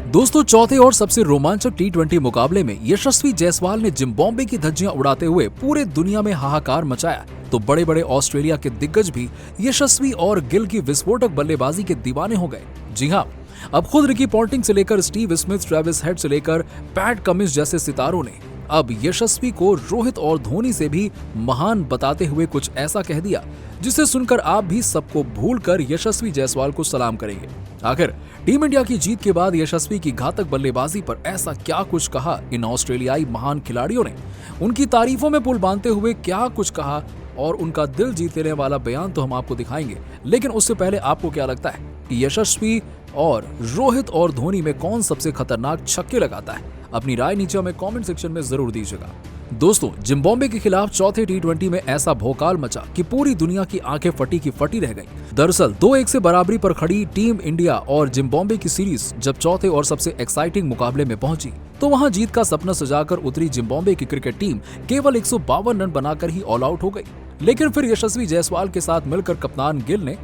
दोस्तों, चौथे और सबसे रोमांचक टी20 मुकाबले में यशस्वी जायसवाल ने जिम्बाब्वे की धज्जियां उड़ाते हुए पूरे दुनिया में हाहाकार मचाया, तो बड़े बड़े ऑस्ट्रेलिया के दिग्गज भी यशस्वी और गिल की विस्फोटक बल्लेबाजी के दीवाने हो गए। जी हाँ, अब खुद रिकी पॉन्टिंग से लेकर स्टीव स्मिथ, ट्रेविस हेड से लेकर पैट कमिंस जैसे सितारों ने अब यशस्वी को रोहित और धोनी से भी महान बताते हुए कुछ ऐसा कह दिया जिसे सुनकर आप भी सबको भूलकर यशस्वी जायसवाल को सलाम करेंगे। आखिर टीम इंडिया की जीत के बाद यशस्वी की घातक बल्लेबाजी पर ऐसा क्या कुछ कहा इन ऑस्ट्रेलियाई महान खिलाड़ियों ने, उनकी तारीफों में पुल बांधते हुए क्या कुछ कहा और उनका दिल जीत लेने वाला बयान तो हम आपको दिखाएंगे। लेकिन उससे पहले आपको क्या लगता है कि यशस्वी और रोहित और धोनी में कौन सबसे खतरनाक छक्के लगाता है? अपनी राय नीचे हमें कमेंट सेक्शन में जरूर दीजिएगा। दोस्तों, जिम्बाब्वे के खिलाफ चौथे टी20 में ऐसा भौकाल मचा कि पूरी दुनिया की आंखें फटी की फटी रह गई। दरअसल 2-1 से बराबरी पर खड़ी टीम इंडिया और जिम्बाब्वे की सीरीज जब चौथे और सबसे एक्साइटिंग मुकाबले में पहुंची तो वहां जीत का सपना सजाकर उतरी जिम्बाब्वे की क्रिकेट टीम केवल 152 रन बनाकर ही ऑल आउट हो गई। लेकिन फिर यशस्वी जायसवाल के साथ मिलकर कप्तान गिल ने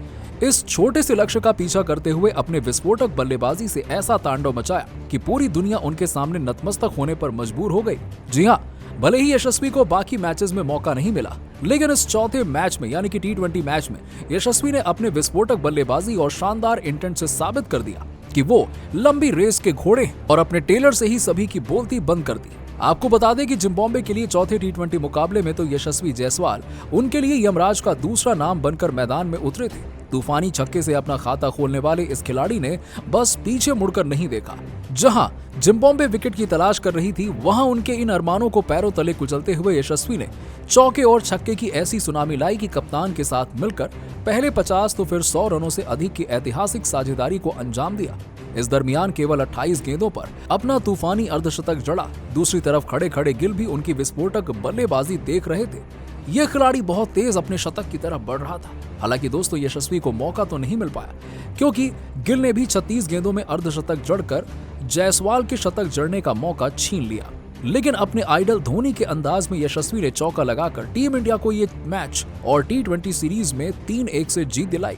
इस छोटे से लक्ष्य का पीछा करते हुए अपने विस्फोटक बल्लेबाजी से ऐसा तांडव मचाया कि पूरी दुनिया उनके सामने नतमस्तक होने पर मजबूर हो गई। जी हाँ, भले ही यशस्वी को बाकी मैचेस में मौका नहीं मिला, लेकिन इस चौथे मैच में यानी कि टी20 मैच में यशस्वी ने अपने विस्फोटक बल्लेबाजी और शानदार इंटेंट से साबित कर दिया कि वो लंबी रेस के घोड़े और अपने टेलर से ही सभी की बोलती बंद कर दी। आपको बता दें कि जिम्बाब्वे के लिए चौथे टी20 मुकाबले में तो यशस्वी जायसवाल उनके लिए यमराज का दूसरा नाम बनकर मैदान में उतरे थे। तूफानी छक्के से अपना खाता खोलने वाले इस खिलाड़ी ने बस पीछे मुड़कर नहीं देखा। जहां जिम्बाब्वे विकेट की तलाश कर रही थी, वहां उनके इन अरमानों को पैरों तले कुचलते हुए यशस्वी ने चौके और छक्के की ऐसी सुनामी लाई कि कप्तान के साथ मिलकर पहले 50 तो फिर 100 रनों से अधिक की ऐतिहासिक साझेदारी को अंजाम दिया। इस दरमियान केवल 28 गेंदों पर अपना तूफानी अर्धशतक जड़ा। दूसरी तरफ खड़े खड़े गिल भी उनकी विस्फोटक बल्लेबाजी देख रहे थे। यह खिलाड़ी बहुत तेज अपने शतक की तरफ बढ़ रहा था। हालांकि दोस्तों, यशस्वी को मौका तो नहीं मिल पाया क्योंकि गिल ने भी 36 गेंदों में अर्धशतक जड़कर जायसवाल के शतक जड़ने का मौका छीन लिया। लेकिन अपने आइडल धोनी के अंदाज में यशस्वी ने चौका लगाकर टीम इंडिया को ये मैच और टी20 सीरीज में 3-1 से जीत दिलाई।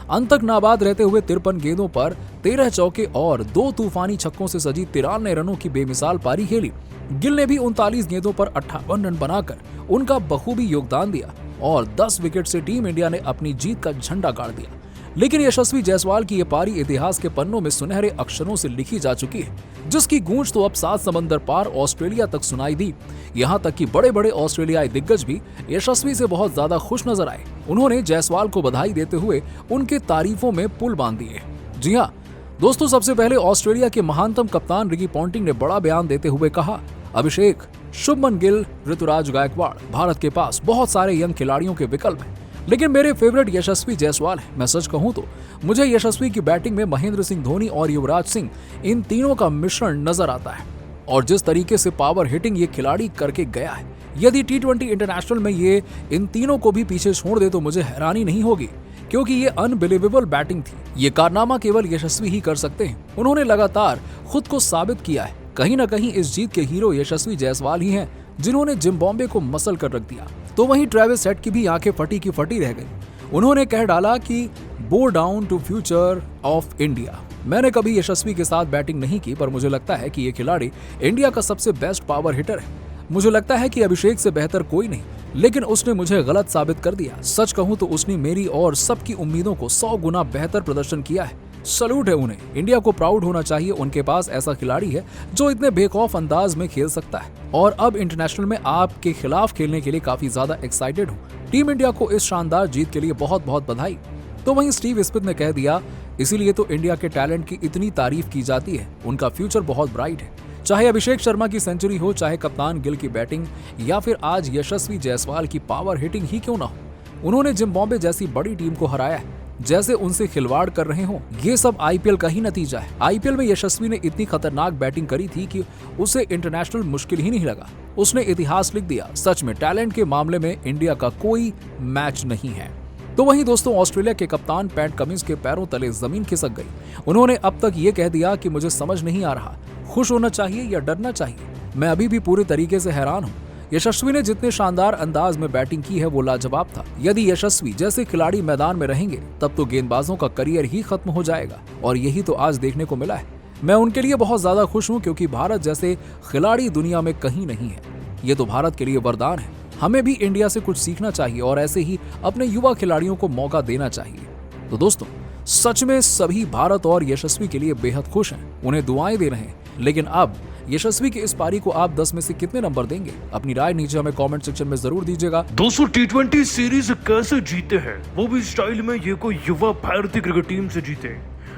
अंत तक नाबाद रहते हुए 53 गेंदों पर 13 चौके और 2 तूफानी छक्कों से सजी 93 रनों की बेमिसाल पारी खेली। गिल ने भी 39 गेंदों पर 58 रन बनाकर उनका बखूबी योगदान दिया और 10 विकेट से टीम इंडिया ने अपनी जीत का झंडा गाड़ दिया। लेकिन यशस्वी जायसवाल की यह पारी इतिहास के पन्नों में सुनहरे अक्षरों से लिखी जा चुकी है, जिसकी गूंज तो अब 7 समंदर पार ऑस्ट्रेलिया तक सुनाई दी। यहाँ तक कि बड़े बड़े ऑस्ट्रेलियाई दिग्गज भी यशस्वी से बहुत ज्यादा खुश नजर आए। उन्होंने जायसवाल को बधाई देते हुए उनके तारीफों में पुल बांध दिए। जी हाँ दोस्तों, सबसे पहले ऑस्ट्रेलिया के महानतम कप्तान रिकी पॉन्टिंग ने बड़ा बयान देते हुए कहा, अभिषेक, शुभमन गिल, ऋतुराज गायकवाड़, भारत के पास बहुत सारे यंग खिलाड़ियों के विकल्प हैं, लेकिन मेरे फेवरेट यशस्वी जायसवाल है। मैं सच कहूं तो मुझे यशस्वी की बैटिंग में महेंद्र सिंह धोनी और युवराज सिंह, इन तीनों का मिश्रण नजर आता है। और जिस तरीके से पावर हिटिंग ये खिलाड़ी करके गया है, यदि टी20 इंटरनेशनल में ये इन तीनों को भी पीछे छोड़ दे तो मुझे हैरानी नहीं होगी, क्योंकि ये अनबिलीवेबल बैटिंग थी। ये कारनामा केवल यशस्वी ही कर सकते हैं। उन्होंने लगातार खुद को साबित किया है। कहीं ना कहीं इस जीत के हीरो यशस्वी जायसवाल ही हैं, जिन्होंने जिम्बाब्वे को मसल कर रख दिया। तो वहीं ट्रेविस हेड की भी आंखें फटी की फटी रह गई। उन्होंने कह डाला कि bow down to future of India. मैंने कभी यशस्वी के साथ बैटिंग नहीं की, पर मुझे लगता है कि ये खिलाड़ी इंडिया का सबसे बेस्ट पावर हिटर है। मुझे लगता है कि अभिषेक से बेहतर कोई नहीं, लेकिन उसने मुझे गलत साबित कर दिया। सच कहूं तो उसने मेरी और सबकी उम्मीदों को 100 गुना बेहतर प्रदर्शन किया है। सलूट है उन्हें। इंडिया को प्राउड होना चाहिए, उनके पास ऐसा खिलाड़ी है जो इतने बेखौफ अंदाज में खेल सकता है। और अब इंटरनेशनल में आपके खिलाफ खेलने के लिए काफी ज्यादा एक्साइटेड हूँ। टीम इंडिया को इस शानदार जीत के लिए बहुत बहुत बधाई। तो वहीं स्टीव स्मिथ ने कह दिया, इसीलिए तो इंडिया के टैलेंट की इतनी तारीफ की जाती है। उनका फ्यूचर बहुत ब्राइट है। चाहे अभिषेक शर्मा की सेंचुरी हो, चाहे कप्तान गिल की बैटिंग, या फिर आज यशस्वी जायसवाल की पावर हिटिंग ही क्यों ना हो, उन्होंने जिम्बाब्वे जैसी बड़ी टीम को हराया है। जैसे उनसे खिलवाड़ कर रहे हो, ये सब आईपीएल का ही नतीजा है। आईपीएल में यशस्वी ने इतनी खतरनाक बैटिंग करी थी कि उसे इंटरनेशनल मुश्किल ही नहीं लगा। उसने इतिहास लिख दिया। सच में टैलेंट के मामले में इंडिया का कोई मैच नहीं है। तो वहीं दोस्तों, ऑस्ट्रेलिया के कप्तान पैट कमिंस के पैरों तले जमीन खिसक गई। उन्होंने अब तक ये कह दिया कि मुझे समझ नहीं आ रहा, खुश होना चाहिए या डरना चाहिए। मैं अभी भी पूरे तरीके से हैरान हूँ। यशस्वी ने जितने शानदार अंदाज में बैटिंग की है वो लाजवाब था। यदि यशस्वी जैसे खिलाड़ी मैदान में रहेंगे तब तो गेंदबाजों का करियर ही खत्म हो जाएगा, और यही तो आज देखने को मिला है। मैं उनके लिए बहुत ज्यादा खुश हूं क्योंकि भारत जैसे खिलाड़ी दुनिया में कहीं नहीं है। ये तो भारत के लिए वरदान है। हमें भी इंडिया से कुछ सीखना चाहिए और ऐसे ही अपने युवा खिलाड़ियों को मौका देना चाहिए। तो दोस्तों, सच में सभी भारत और यशस्वी के लिए बेहद खुश हैं, उन्हें दुआएं दे रहे हैं। लेकिन अब यशस्वी की इस पारी को आप 10 में से कितने नंबर देंगे? अपनी राय नीचे हमें कमेंट सेक्शन में जरूर दीजिएगा। दोस्तों, T20 सीरीज कैसे जीते हैं, वो भी स्टाइल में ये कोई युवा भारतीय क्रिकेट टीम से जीते।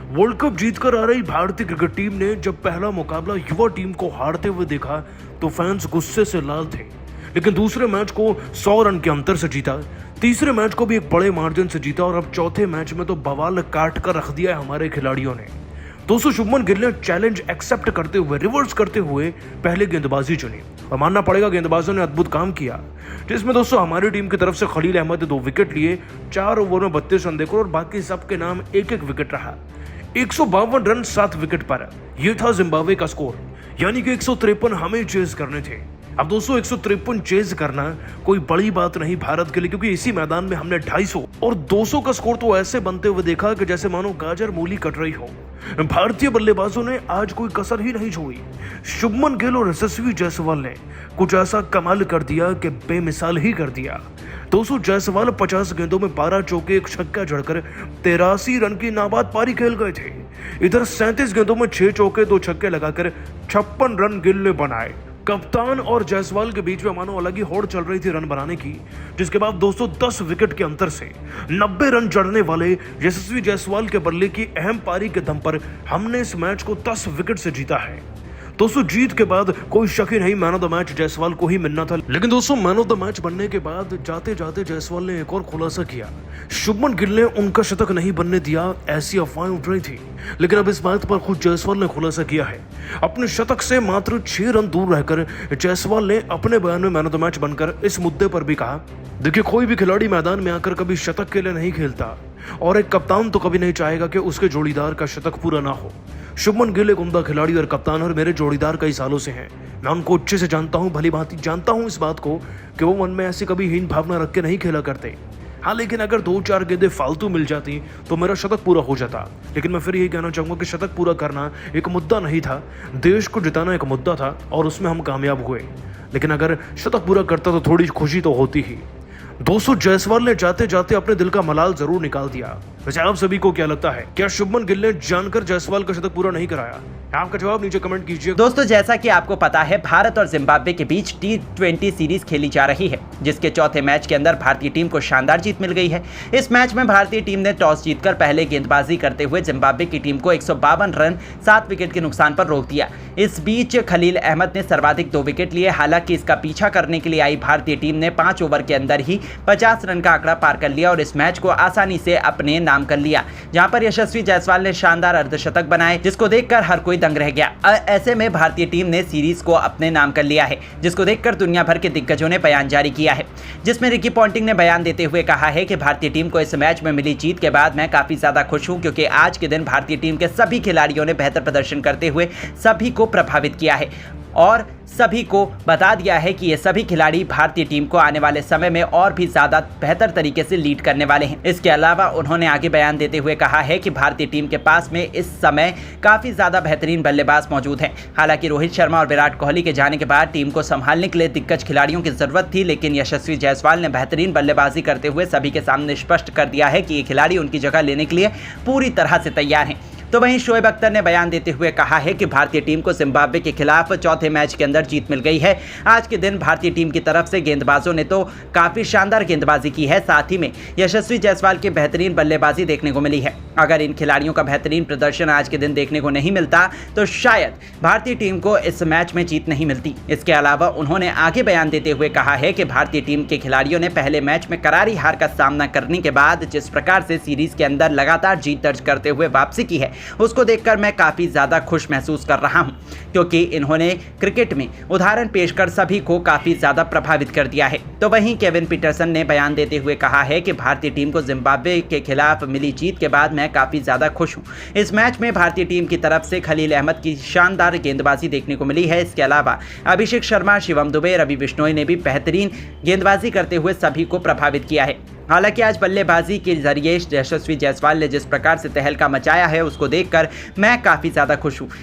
वर्ल्ड कप जीतकर आ रही भारतीय क्रिकेट टीम ने जब पहला मुकाबला युवा टीम को हारते हुए देखा तो फैंस गुस्से से लाल थे, लेकिन दूसरे मैच को 100 रन के अंतर से जीता, तीसरे मैच को भी एक बड़े मार्जिन से जीता और अब चौथे मैच में तो बवाल काट कर रख दिया है हमारे खिलाड़ियों ने। दोस्तों, शुभमन गिल ने चैलेंज एक्सेप्ट करते हुए, रिवर्स करते हुए पहले गेंदबाजी चुनी और मानना पड़ेगा गेंदबाजों ने अद्भुत काम किया, जिसमें दोस्तों हमारी टीम की तरफ से खलील अहमद ने 2 विकेट लिए, 4 ओवर में 32 रन देकर और बाकी सबके नाम एक विकेट रहा। 152 रन 7 विकेट पर, यह था जिम्बाब्वे का स्कोर, यानी कि 153 हमें चेज करने थे। अब दोस्तों, 153 चेज करना कोई बड़ी बात नहीं भारत के लिए, क्योंकि इसी मैदान में हमने 250 और 200 का स्कोर तो ऐसे बनते हुए देखा कि जैसे मानो गाजर मूली कट रही हो। भारतीय बल्लेबाजों ने आज कोई कसर ही नहीं छोड़ी। शुभमन गिल और यशस्वी जायसवाल ने कुछ ऐसा कमाल कर दिया कि बेमिसाल ही कर दिया। दोस्तों, जायसवाल 50 गेंदों में 12 चौके, 1 छक्का जड़कर 83 रन की नाबाद पारी खेल गए थे। इधर 37 गेंदों में 6 चौके, 2 छक्के लगाकर 56 रन गिल ने बनाए। कप्तान और जायसवाल के बीच में मानो अलग ही होड़ चल रही थी रन बनाने की, जिसके बाद दोस्तों 10 विकेट के अंतर से 90 रन जड़ने वाले यशस्वी जायसवाल के बल्ले की अहम पारी के दम पर हमने इस मैच को 10 विकेट से जीता है। दोस्तों, जीत के बाद कोई शक ही नहीं, man of the match Jaiswal को ही मिलना था। लेकिन दोस्तों, मैन ऑफ द मैच बनने के बाद जाते जाते जायसवाल ने एक और खुलासा किया। शुभमन गिल ने उनका शतक नहीं बनने दिया, ऐसी अफवाहें उठ रही थी, लेकिन अब इस बात पर खुद जायसवाल ने खुलासा किया है। अपने शतक से मात्र 6 रन दूर रहकर जायसवाल ने अपने बयान में मैन ऑफ द मैच बनकर इस मुद्दे पर भी कहा, देखिए, कोई भी खिलाड़ी मैदान में आकर कभी शतक के लिए नहीं खेलता और एक कप्तान तो कभी नहीं चाहेगा कि उसके जोड़ीदार का शतक पूरा ना हो। शुभमन गिल एक उम्दा खिलाड़ी और कप्तान और मेरे जोड़ीदार कई सालों से हैं। मैं उनको अच्छे से जानता हूं, भली भांति जानता हूं इस बात को कि वो मन में ऐसी कभी हीन भावना रख के नहीं खेला करते। हाँ, लेकिन अगर 2-4 गेंदें फालतू मिल जाती तो मेरा शतक पूरा हो जाता। लेकिन मैं फिर यही कहना चाहूंगा कि शतक पूरा करना एक मुद्दा नहीं था, देश को जिताना एक मुद्दा था और उसमें हम कामयाब हुए। लेकिन अगर शतक पूरा करता तो थोड़ी खुशी तो होती ही। दोस्तों, जायसवाल ने जाते जाते अपने दिल का मलाल जरूर निकाल दिया। वैसे आप सभी को क्या लगता है, क्या शुभमन गिल ने जानकर जायसवाल का शतक पूरा नहीं कराया? आपका जवाब नीचे कमेंट कीजिए। दोस्तों, जैसा कि आपको पता है, भारत और जिम्बाब्वे के बीच T20 सीरीज खेली जा रही है, जिसके चौथे मैच के अंदर भारतीय टीम को शानदार जीत मिल गई है। इस मैच में भारतीय टीम ने टॉस जीतकर पहले गेंदबाजी करते हुए जिम्बाब्वे की टीम को 152 रन 7 विकेट के नुकसान पर रोक दिया। इस बीच खलील अहमद ने सर्वाधिक 2 विकेट लिए। हालांकि इसका पीछा करने के लिए आई भारतीय टीम ने 5 ओवर के अंदर ही 50 रन का आंकड़ा पार कर लिया और इस मैच को आसानी से अपने नाम कर लिया, जहां पर यशस्वी जायसवाल ने शानदार अर्धशतक बनाए, जिसको देखकर हर कोई दंग रह गया। ऐसे में भारतीय टीम ने सीरीज को अपने नाम कर लिया है, जिसको देखकर दुनिया भर के दिग्गजों ने बयान जारी किया है, जिसमें रिकी पॉन्टिंग ने बयान देते हुए कहा है कि भारतीय टीम को इस मैच में मिली जीत के बाद मैं काफी ज्यादा खुश हूं, क्योंकि आज के दिन भारतीय टीम के सभी खिलाड़ियों ने बेहतर प्रदर्शन करते हुए सभी को प्रभावित किया है और सभी को बता दिया है कि ये सभी खिलाड़ी भारतीय टीम को आने वाले समय में और भी ज़्यादा बेहतर तरीके से लीड करने वाले हैं। इसके अलावा उन्होंने आगे बयान देते हुए कहा है कि भारतीय टीम के पास में इस समय काफ़ी ज़्यादा बेहतरीन बल्लेबाज मौजूद हैं। हालांकि रोहित शर्मा और विराट कोहली के जाने के बाद टीम को संभालने के लिए दिग्गज खिलाड़ियों की ज़रूरत थी, लेकिन यशस्वी जायसवाल ने बेहतरीन बल्लेबाजी करते हुए सभी के सामने स्पष्ट कर दिया है कि ये खिलाड़ी उनकी जगह लेने के लिए पूरी तरह से तैयार हैं। तो वहीं शोएब अख्तर ने बयान देते हुए कहा है कि भारतीय टीम को जिम्बाब्वे के खिलाफ चौथे मैच के अंदर जीत मिल गई है। आज के दिन भारतीय टीम की तरफ से गेंदबाजों ने तो काफ़ी शानदार गेंदबाजी की है, साथ ही में यशस्वी जायसवाल की बेहतरीन बल्लेबाजी देखने को मिली है। अगर इन खिलाड़ियों का बेहतरीन प्रदर्शन आज के दिन देखने को नहीं मिलता तो शायद भारतीय टीम को इस मैच में जीत नहीं मिलती। इसके अलावा उन्होंने आगे बयान देते हुए कहा है कि भारतीय टीम के खिलाड़ियों ने पहले मैच में करारी हार का सामना करने के बाद जिस प्रकार से सीरीज के अंदर लगातार जीत दर्ज करते हुए वापसी की है, उसको देखकर मैं काफ़ी ज़्यादा खुश महसूस कर रहा हूं, क्योंकि इन्होंने क्रिकेट में उदाहरण पेश कर सभी को काफ़ी ज़्यादा प्रभावित कर दिया है। तो वहीं केविन पीटरसन ने बयान देते हुए कहा है कि भारतीय टीम को जिम्बाब्वे के खिलाफ मिली जीत के बाद मैं काफ़ी ज़्यादा खुश हूं। इस मैच में भारतीय टीम की तरफ से खलील अहमद की शानदार गेंदबाजी देखने को मिली है। इसके अलावा अभिषेक शर्मा, शिवम दुबे, रवि बिश्नोई ने भी बेहतरीन गेंदबाजी करते हुए सभी को प्रभावित किया है। हालांकि आज बल्लेबाजी के जरिए यशस्वी जायसवाल ने जिस प्रकार से तहलका मचाया है, उसको देखकर मैं काफ़ी ज़्यादा खुश हूँ।